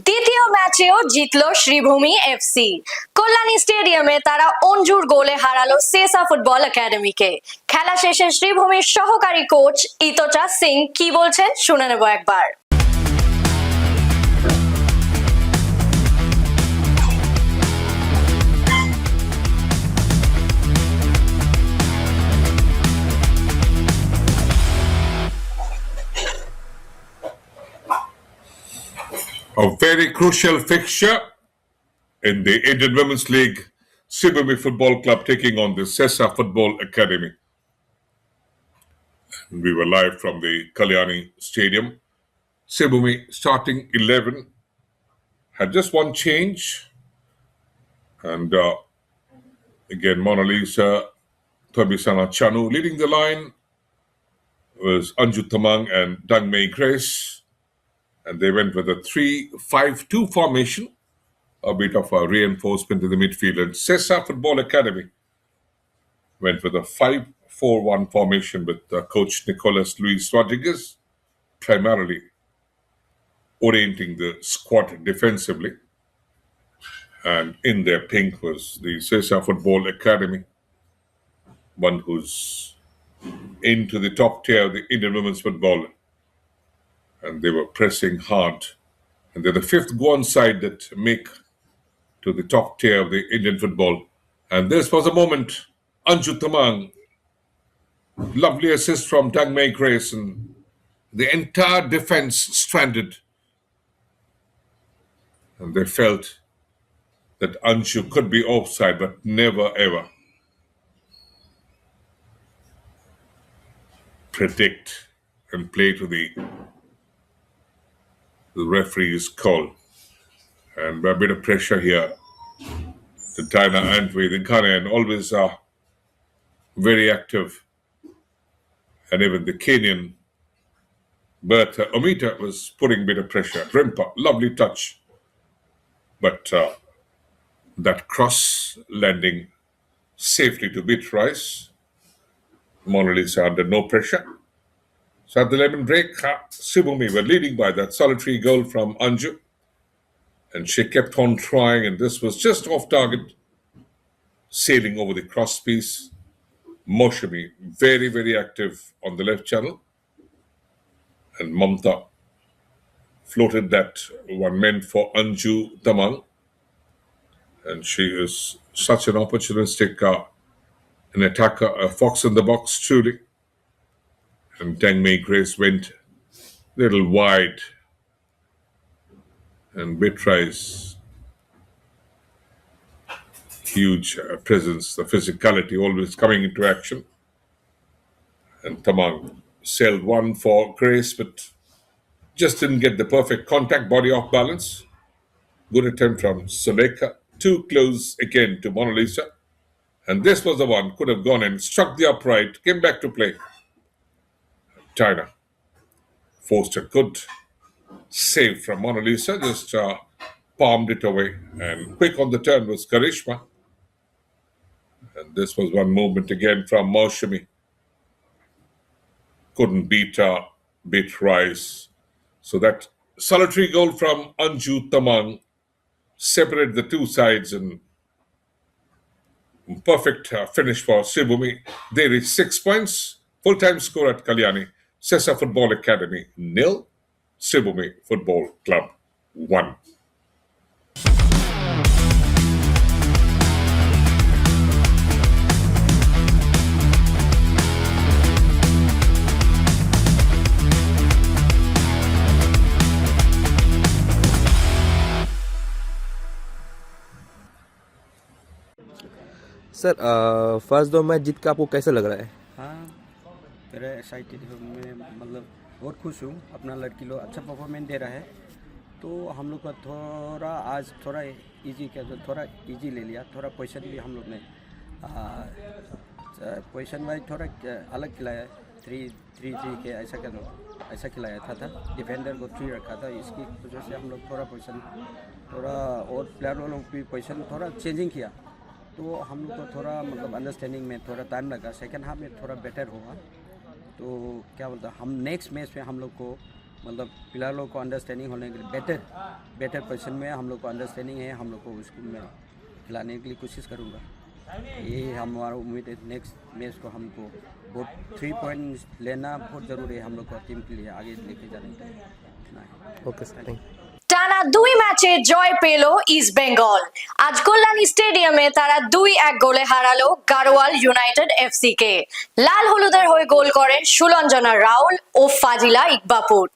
দ্বিতীয় ম্যাচেও জিতলো শ্রীভূমি এফসি। কল্যাণী স্টেডিয়ামে তারা অঞ্জুর গোলে হারালো সেসা ফুটবল একাডেমিকে। খেলা শেষে শ্রীভূমির সহকারী কোচ ইতোচা সিং কি বলছেন শুনে নেব একবার। A very crucial fixture in the Indian Women's League, Sibumi Football Club taking on the Sesa Football Academy. We were live from the Kalyani Stadium. Sibumi starting 11 had just one change, and again Mona Lisa, Tobisana Chanu leading the line was Anju Tamang and Dangmei Grace, and they went with a 3-5-2 formation, a bit of a reinforcement in the midfield. And Sesa Football Academy went with a 5-4-1 formation with coach Nicolas Luis Rodriguez, primarily orienting the squad defensively. And in their pink was the Sesa Football Academy, one who's into the top tier of the Indian women's football. And they were pressing hard. And they're the fifth Goan side that make to the top tier of the Indian football. And this was a moment, Anju Tamang, lovely assist from Dangmei Grace, and the entire defense stranded. And they felt that Anju could be offside, but never ever predict and play to the referee's call. And a bit of pressure here. The Taina Antwi, the Ghanaian, always are very active. And even the Kenyan, Bertha Omita, was putting a bit of pressure. Rimpa, lovely touch. But that cross landing safely to Beatrice. Mona Lisa under no pressure. So at the 11 break, Sibumi were leading by that solitary goal from Anju. And she kept on trying, and this was just off target, sailing over the cross piece. Moshami, very, very active on the left channel. And Mamta floated that one meant for Anju Tamang. And she is such an opportunistic an attacker, a fox in the box, truly. And Dangmei Grace went a little wide. And Beatrice, huge presence, the physicality always coming into action. And Tamang sailed one for Grace, but just didn't get the perfect contact, body off balance. Good attempt from Suleka. Too close again to Mona Lisa. And this was the one, could have gone and struck the upright, came back to play. China forced a good save from Mona Lisa, just palmed it away. And quick on the turn was Karishma. And this was one movement again from Moshami. Couldn't beat Rice. So that solitary goal from Anju Tamang separated the two sides, and perfect finish for Sibumi. They reached 6 points. Full-time score at Kalyani. Sesa Football Academy 0, Sibumi Football Club 1. Sir first दो match जीत के आपको कैसा लग रहा है? हाँ, मेरा excited हूँ मैं, मतलब बहुत खुश हूँ। अपना लड़की लोग अच्छा परफॉर्मेंस दे रहा है, तो हम लोग का थोड़ा आज थोड़ा इजी किया, तो थोड़ा इजी ले लिया। थोड़ा पोजीशन भी हम लोग ने पोजीशन वाइज थोड़ा अलग खिलाया, 3-3 के ऐसा खिलाया था। डिफेंडर को 3 रखा था, इसकी वजह से हम लोग थोड़ा पोजीशन और प्लेयर वालों की पोजीशन थोड़ा चेंजिंग किया, तो हम लोग को थोड़ा मतलब अंडरस्टैंडिंग में थोड़ा टाइम लगा। सेकंड हाफ में थोड़ा बेटर हुआ, तो क्या बोलता हम नेक्स्ट मैच में हम लोग को मतलब प्लेयरों को अंडरस्टैंडिंग होने के लिए बेटर पोजीशन में हम लोग को अंडरस्टैंडिंग है, हम लोग को उसको मैं खिलाने के लिए कोशिश करूँगा। ये हमारा उम्मीद है नेक्स्ट मैच को हमको बहुत 3 पॉइंट लेना बहुत ज़रूरी है हम लोग का टीम के लिए आगे लेके जाने के लिए। Okay sir, thank you. টানা 2 ম্যাচে জয় পেল ইস্ট বেঙ্গল। আজ কল্যাণী স্টেডিয়ামে তারা 2-1 গোলে হারালো গাড়োয়াল ইউনাইটেড এফসি কে। লাল হলুদের হয়ে গোল করেন সুলঞ্জনা রাউল ও ফাজিলা ইকবাপুট।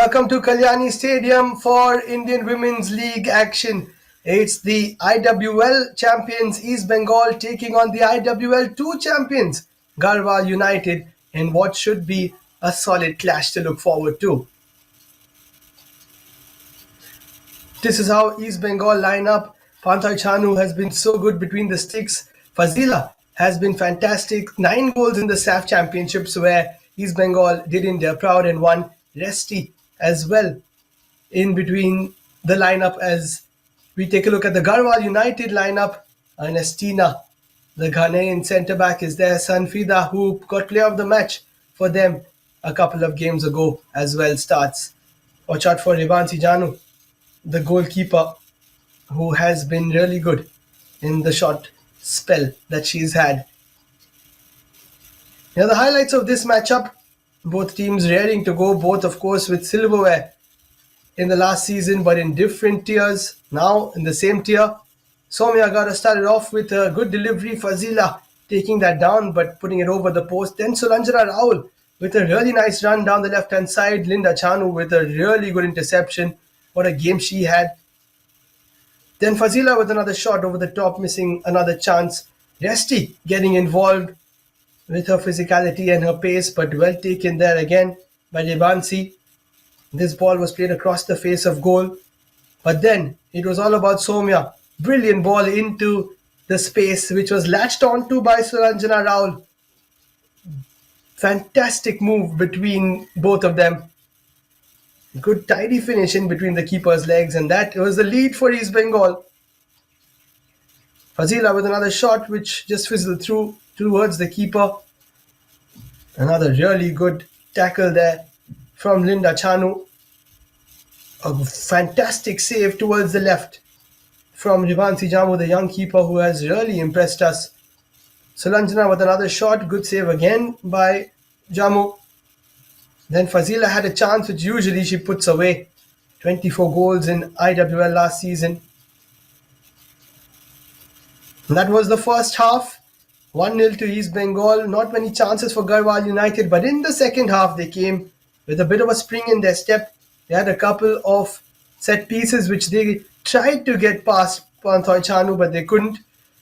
Welcome to Kalyani Stadium for Indian Women's League action. It's the IWL champions East Bengal taking on the IWL 2 champions Garhwal United in what should be a solid clash to look forward to. This is how East Bengal line up. Panthai Chanu has been so good between the sticks. Fazila has been fantastic. 9 goals in the SAF championships where East Bengal did India proud and won. Resti as well in between the lineup as we take a look at the Garhwal United lineup. Ernestina, the Ghanaian centre back, is there. Sanfida, who got player of the match for them a couple of games ago, as well, starts. Watch out for Revansi Janu, the goalkeeper, who has been really good in the short spell that she's had. Now, the highlights of this matchup, both teams raring to go, both, of course, with silverware in the last season, but in different tiers. Now, in the same tier, Soumya Agara started off with a good delivery. Fazila taking that down, but putting it over the post. Then Sulanjana Rahul with a really nice run down the left-hand side. Linda Chanu with a really good interception. What a game she had. Then Fazila with another shot over the top, missing another chance. Resti getting involved with her physicality and her pace, but well taken there again by Revansi. This ball was played across the face of goal. But then it was all about Soumya. Brilliant ball into the space, which was latched onto by Sulanjana Rahul. Fantastic move between both of them. Good tidy finish in between the keeper's legs, and that was the lead for East Bengal. Fazila with another shot which just fizzled through towards the keeper. Another really good tackle there from Linda Chanu. A fantastic save towards the left from Revansi Jamu, the young keeper who has really impressed us. Sulanjana with another shot. Good save again by Jamu. Then Fazila had a chance which usually she puts away. 24 goals in IWL last season. And that was the first half. 1-0 to East Bengal. Not many chances for Garhwal United, but in the second half they came with a bit of a spring in their step. They had a couple of set pieces which they tried to get past Panthai Chanu, but they couldn't.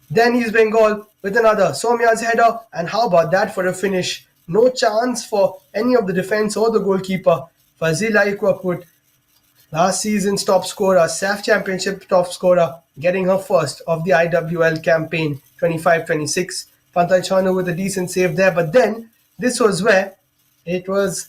Then East Bengal with another. Soumya's header, and how about that for a finish? No chance for any of the defense or the goalkeeper. Fazila Ikwaput, last season's top scorer, SAF Championship top scorer, getting her first of the IWL campaign, 25-26. Panthai Chanu with a decent save there, but then this was where it was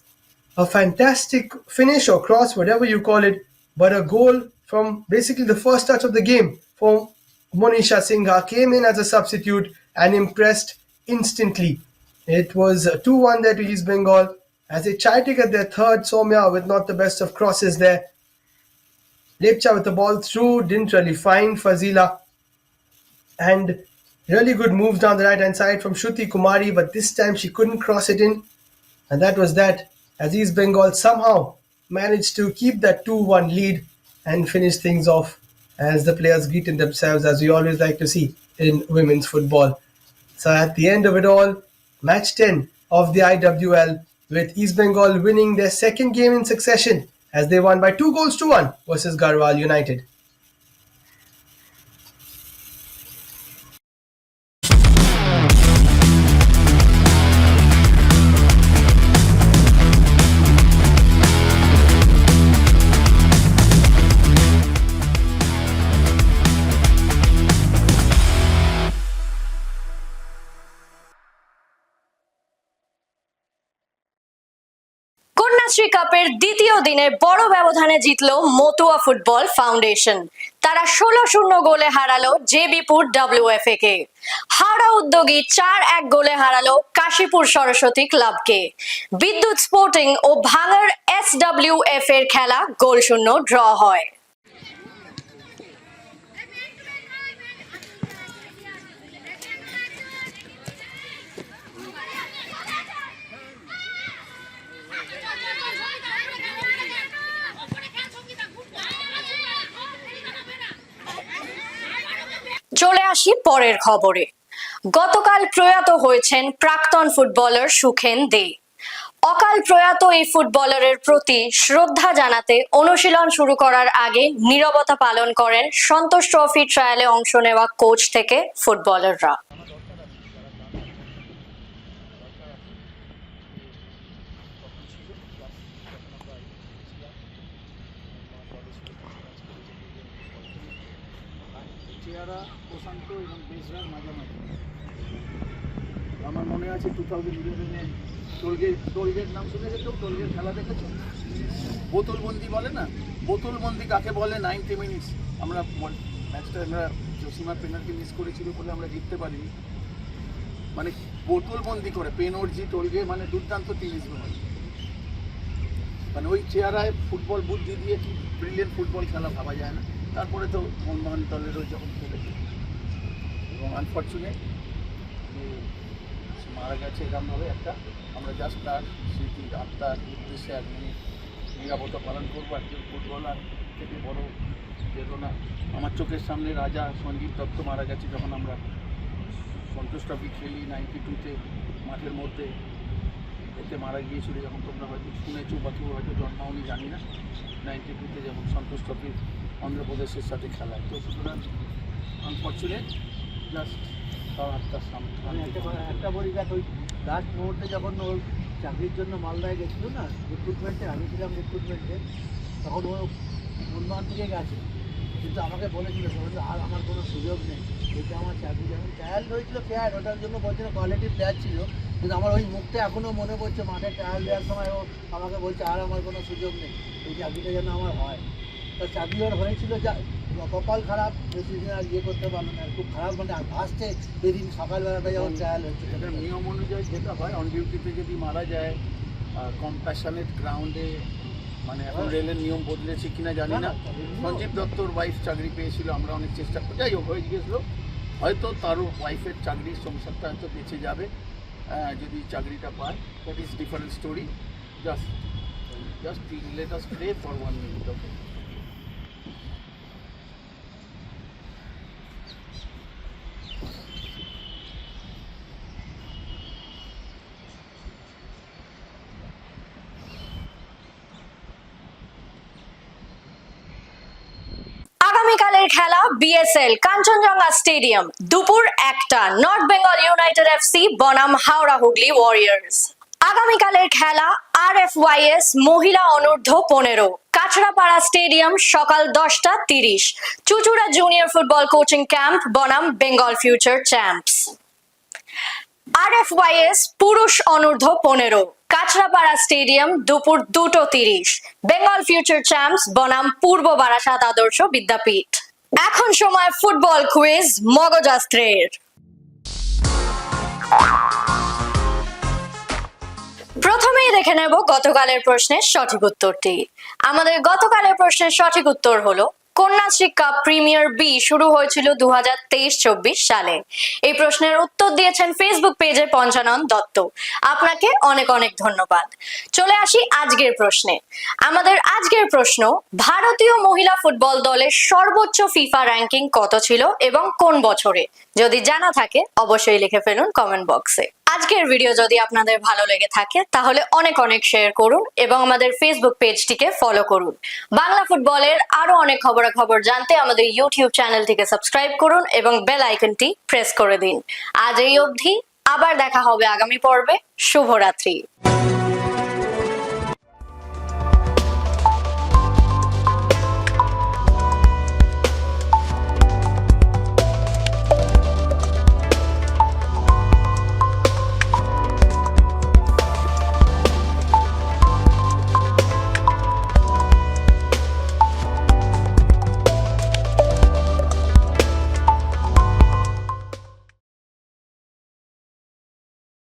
a fantastic finish or cross, whatever you call it, but a goal from basically the first touch of the game for Monisha Singha. Came in as a substitute and impressed instantly. It was 2-1 there to East Bengal as they tried to get their third. Soumya with not the best of crosses there. Lepcha with the ball through, didn't really find Fazila. And really good moves down the right-hand side from Shruti Kumari, but this time she couldn't cross it in. And that was that, as East Bengal somehow managed to keep that 2-1 lead and finish things off as the players greeted themselves, as we always like to see in women's football. So at the end of it all, match 10 of the IWL, with East Bengal winning their second game in succession as they won by 2-1 versus Garhwal United. Kanyashree কাপের দ্বিতীয় দিনে বড় ব্যবধানে জিতল Matua football foundation. তারা 16-0 গোলে হারালো জেবিপুর WFA কে। হাওড়া উদ্যোগী 4-1 গোলে হারালো কাশীপুর সরস্বতী ক্লাবকে। বিদ্যুৎ স্পোর্টিং ও ভাঙড় SWF এর খেলা গোলশূন্য ড্র হয়। চলে আসি পরের খবরে। গতকাল প্রয়াত হয়েছেন প্রাক্তন ফুটবলার সুখেন দে। অকাল প্রয়াত এই ফুটবলারের প্রতি শ্রদ্ধা জানাতে অনুশীলন শুরু করার আগে নীরবতা পালন করেন সন্তোষ ট্রফি ট্রায়ালে অংশ নেওয়া কোচ থেকে ফুটবলাররা। আমার মনে আছে 2011-এ টোলগেট নাম শুনেছে তো? টোলগেট খেলা দেখেছো? বোতলবন্দি বলে না, বোতলবন্দি কাকে বলে? 90 মিনিটস আমরা ম্যাচটা আমরা জসিমা পেনাল্টি মিস করেছিল বলে আমরা জিততে পারিনি, মানে বোতলবন্দি করে পেনর্জি টোলগে, মানে দুর্দান্ত টিম, মানে ওই চেহারায় ফুটবল বুদ্ধি দিয়ে কি ব্রিলিয়েন্ট ফুটবল খেলা ভাবা যায় না। তারপরে তো মোহনবাগান দলেরও যখন খেলেছে এবং আনফর্চুনেট মারা গেছে এরকমভাবে একটা, আমরা জাস্ট তার স্মৃতি আত্মার উদ্দেশ্যে এক মিনিট নিরাপত্তা পালন করবো। একজন ফুটবলার থেকে বড় বেদনা আমার চোখের সামনে রাজা সঞ্জীব দত্ত মারা গেছে যখন আমরা সন্তোষ ট্রফি খেলি 92-তে মাঠের মধ্যে, এতে মারা গিয়েছিল, যখন তোমরা হয়তো শুনেছো বা কেউ হয়তো জন্মাওনি জানি না, 92-তে যখন সন্তোষ ট্রফি অন্ধ্রপ্রদেশের সাথে খেলায়। তো সুতরাং আনফর্চুনেট জাস্ট তার আত্মার সামনে একটা বলি দেখ, ওই লাস্ট মুহূর্তে যখন ওর চাকরির জন্য মালদায় গেছিলো না রিক্রুটমেন্টে, আমি ছিলাম রিক্রুটমেন্টে, তখন ও মোহনবাগান থেকে গেছে, কিন্তু আমাকে বলেছিল আর আমার কোনো সুযোগ নেই, এটা আমার চাকরি যখন ট্রায়াল হয়েছিল ফেয়ার, ওটার জন্য বলছিল কোয়ালিটি প্লেয়ার ছিল, কিন্তু আমার ওই মুখটা এখনও মনে পড়ছে, মাঠে ট্রায়াল দেওয়ার সময় ও আমাকে বলছে আর আমার কোনো সুযোগ নেই, এই চাকরিটা যেন আমার হয়। তার চাকরি ওর হয়েছিল, যা কপাল খারাপ, বেশি দিন আর ইয়ে করতে পারলো না, খুব খারাপ, মানে আসছে সেদিন সকালবেলাটা যখন ট্রায়াল হচ্ছে। এটা নিয়ম অনুযায়ী যেটা হয়, অন ডিউটিতে যদি মারা যায় কম্প্যাশনেট গ্রাউন্ডে, মানে এখন রেলের নিয়ম বদলেছে কিনা জানি না, সঞ্জীব দত্তর ওয়াইফ চাকরি পেয়েছিল, আমরা অনেক চেষ্টা করি, যাই হোক হয়ে গিয়েছিলো, হয়তো তারও ওয়াইফের চাকরির সংসারটা হয়তো বেঁচে যাবে যদি চাকরিটা পায়, that is different story. Just let us pray for 1 minute. Okay, আগামীকালের খেলা বিএসএল কাঞ্চনজঙ্ঘা স্টেডিয়াম দুপুর 1টা, নর্থ বেঙ্গল ইউনাইটেড এফসি বনাম হাওড়া হুগলি ওয়ারিয়র্স। আগামীকালের খেলা RFYS মহিলা অনূর্ধ্ব 15 কাছড়াপাড়া স্টেডিয়াম সকাল 10টা 30, Chuchura junior football coaching camp বনাম বেঙ্গল ফিউচার চ্যাম্পস। RFYS পুরুষ অনূর্ধ্ব 15 কাছড়াপাড়া স্টেডিয়াম দুপুর 2টো 30, বেঙ্গল ফিউচার চ্যাম্পস বনাম পূর্ব বারাসাত আদর্শ বিদ্যাপীঠ। এখন সময় ফুটবল কুইজ মগজাস্ত্রের। প্রথমেই দেখে নেব গতকালের প্রশ্নের সঠিক উত্তরটি। আমাদের গতকালের প্রশ্নের সঠিক উত্তর হলো কন্যাশ্রী কাপ প্রিমিয়ার বি শুরু হয়েছিল 2023-24 সালে। এই প্রশ্নের উত্তর দিয়েছেন ফেসবুক পেজে পঞ্চানন দত্ত, আপনাকে অনেক অনেক ধন্যবাদ। চলে আসি আজকের প্রশ্নে। আমাদের আজকের প্রশ্ন, ভারতীয় মহিলা ফুটবল দলের সর্বোচ্চ ফিফা র্যাঙ্কিং কত ছিল এবং কোন বছরে? যদি জানা থাকে অবশ্যই লিখে ফেলুন কমেন্ট বক্সে। আজকের ভিডিও যদি আপনাদের ভালো লেগে থাকে তাহলে অনেক অনেক শেয়ার করুন এবং আমাদের ফেসবুক পেজটিকে ফলো করুন। বাংলা ফুটবলের আরো অনেক খবরাখবর জানতে আমাদের ইউটিউব চ্যানেলটিকে সাবস্ক্রাইব করুন এবং বেল আইকনটি প্রেস করে দিন। আজ এই অবধি, আবার দেখা হবে আগামী পর্বে। শুভরাত্রি।